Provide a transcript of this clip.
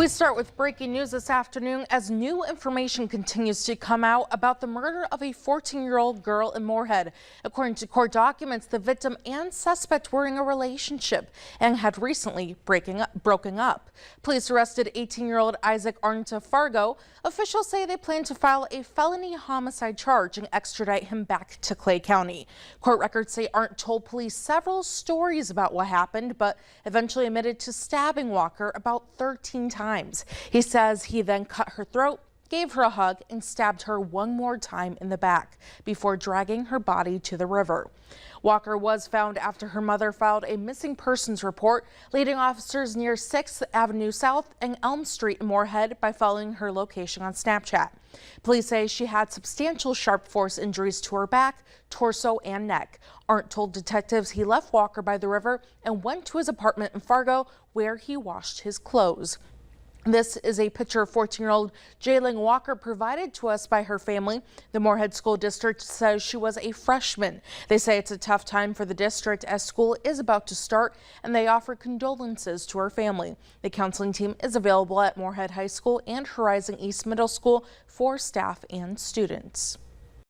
We start with breaking news this afternoon as new information continues to come out about the murder of a 14-year-old girl in Moorhead. According to court documents, the victim and suspect were in a relationship and had recently broken up. Police arrested 18-year-old Isaac Arndt Fargo. Officials say they plan to file a felony homicide charge and extradite him back to Clay County. Court records say Arndt told police several stories about what happened, but eventually admitted to stabbing Walker about 13 times. He says he then cut her throat, gave her a hug, and stabbed her one more time in the back before dragging her body to the river. Walker was found after her mother filed a missing persons report, leading officers near 6th Avenue South and Elm Street in Moorhead by following her location on Snapchat. Police say she had substantial sharp force injuries to her back, torso, and neck. Arndt told detectives he left Walker by the river and went to his apartment in Fargo, where he washed his clothes. This is a picture of 14-year-old Jayling Walker provided to us by her family. The Moorhead School District says she was a freshman. They say it's a tough time for the district as school is about to start, and they offer condolences to her family. The counseling team is available at Moorhead High School and Horizon East Middle School for staff and students.